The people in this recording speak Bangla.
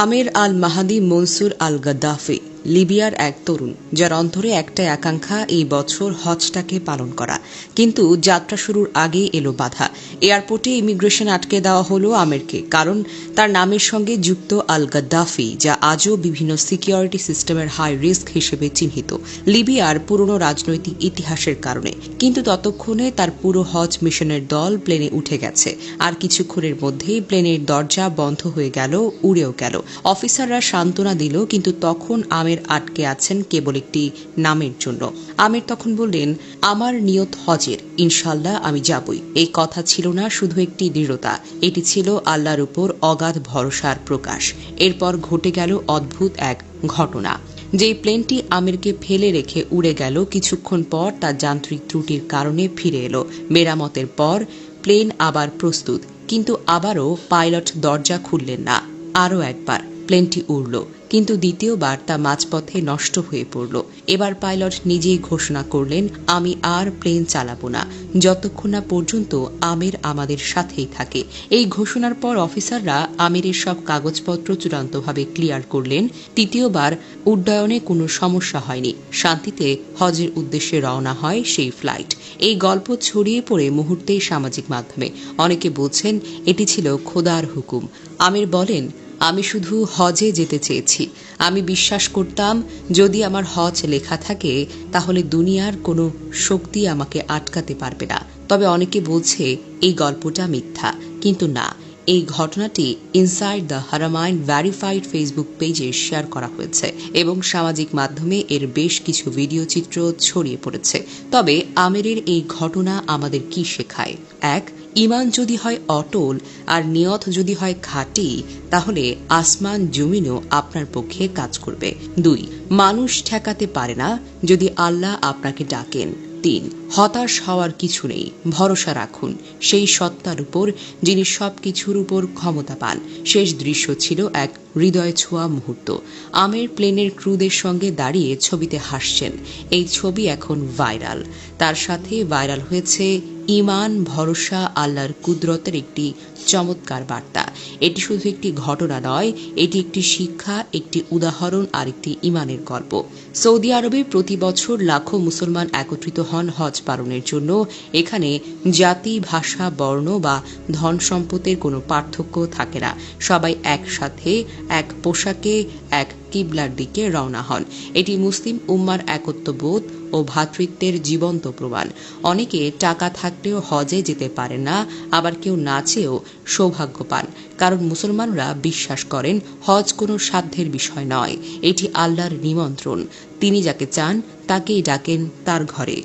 আমের আল মাহাদি মনসুর আল গাদ্দাফি লিবিয়ার এক তরুণ, যার অন্তরে একটাই আকাঙ্ক্ষা এই বছর হজটাকে পালন করা। কিন্তু যাত্রা শুরুর আগেই এলো বাধা। এয়ারপোর্টে ইমিগ্রেশন আটকে দেওয়া হলো আমেরকে, কারণ তার নামের সঙ্গে যুক্ত আল গাদ্দাফি, যা আজও বিভিন্ন সিকিউরিটি সিস্টেমের হাই রিস্ক হিসেবে চিহ্নিত লিবিয়ার পুরনো রাজনৈতিক ইতিহাসের কারণে। কিন্তু ততক্ষণে তার পুরো হজ মিশনের দল প্লেনে উঠে গেছে, আর কিছুক্ষণের মধ্যেই প্লেনের দরজা বন্ধ হয়ে গেল, উড়েও গেল। অফিসাররা সান্ত্বনা দিল, কিন্তু তখন আমের আটকে আছেন কেবল একটি নামের জন্য। আমের তখন বললেন, আমার নিয়ত হজের, ইনশাল্লাহ আমি যাবই। এই কথা ছিল না শুধু একটি দৃঢ়তা, এটি ছিল আল্লাহর উপর অগাধ ভরসার প্রকাশ। এরপর ঘটে গেল অদ্ভুত এক ঘটনা। যেই প্লেনটি আমিরকে ফেলে রেখে উড়ে গেল, কিছুক্ষণ পর তার যান্ত্রিক ত্রুটির কারণে ফিরে এলো। মেরামতের পর প্লেন আবার প্রস্তুত, কিন্তু আবারও পাইলট দরজা খুললেন না। আরও একবার প্লেনটি উড়ল, কিন্তু দ্বিতীয়বার তা মাঝপথে নষ্ট হয়ে পড়ল। এবার পাইলট নিজেই ঘোষণা করলেন, আমি আর প্লেন চালাবো না যতক্ষণ না পর্যন্ত আমির আমাদের সাথেই থাকে। এই ঘোষণার পর অফিসাররা আমিরের সব কাগজপত্র চূড়ান্তভাবে ক্লিয়ার করলেন। তৃতীয়বার উড্ডয়নে কোনো সমস্যা হয়নি। শান্তিতে হজের উদ্দেশ্যে রওনা হয় সেই ফ্লাইট। এই গল্প ছড়িয়ে পড়ে মুহূর্তেই সামাজিক মাধ্যমে। অনেকে বলছেন এটি ছিল খোদার হুকুম। আমির বলেন, আমি শুধু হজে যেতে চেয়েছি। আমি বিশ্বাস করতাম যদি আমার হজ লেখা থাকে তাহলে দুনিয়ার কোনো শক্তি আমাকে আটকাতে পারবে না। তবে অনেকে বলছে এই গল্পটা মিথ্যা, কিন্তু না, এই ঘটনাটি inside the Haramain verified Facebook পেজে শেয়ার করা হয়েছে এবং সামাজিক মাধ্যমে এর বেশ কিছু ভিডিও চিত্র ছড়িয়ে পড়েছে। তবে আমিরের এই ঘটনা আমাদের কি শেখায়? এক, ঈমান যদি হয় অটল আর নিয়ত যদি হয় খাঁটি, তাহলে আসমান জমিনও আপনার পক্ষে কাজ করবে। 2, মানুষ ঠেকাতে পারে না যদি আল্লাহ আপনাকে ডাকেন। 3, হতাশ হওয়ার কিছু নেই, ভরসা রাখুন সেই সত্তার উপর যিনি সবকিছুর উপর ক্ষমতা পান। শেষ দৃশ্য ছিল এক হৃদয় ছোঁয়া মুহূর্ত। আমের প্লেনের ক্রুদের সঙ্গে দাঁড়িয়ে ছবিতে হাসছেন। এই ছবি এখন ভাইরাল। তার সাথে ভাইরাল হয়েছে ঈমান, ভরসা, আল্লাহর কুদরতের একটি চমৎকার বার্তা। এটি শুধু একটি ঘটনা নয়, এটি একটি শিক্ষা, একটি উদাহরণ আর একটি ঈমানের গল্প। সৌদি আরবে প্রতি বছর লাখো মুসলমান একত্রিত হন হজ পালনের জন্য। এখানে জাতি, ভাষা, বর্ণ বা ধন সম্পদের কোনো পার্থক্য থাকে না। সবাই একসাথে এক পোশাকে এক কিবলার দিকে রওনা হন। এটি মুসলিম উম্মার একত্ববোধ ও ভ্রাতৃত্বের জীবন্ত প্রমাণ। অনেকে টাকা থাকলেও হজে যেতে পারে না, আবার কেউ না চেয়েও সৌভাগ্য পান, কারণ মুসলমানরা বিশ্বাস করেন হজ কোনো সাধ্যের বিষয় নয়, এটি আল্লাহর নিমন্ত্রণ। তিনি যাকে চান তাকেই ডাকেন তার ঘরে।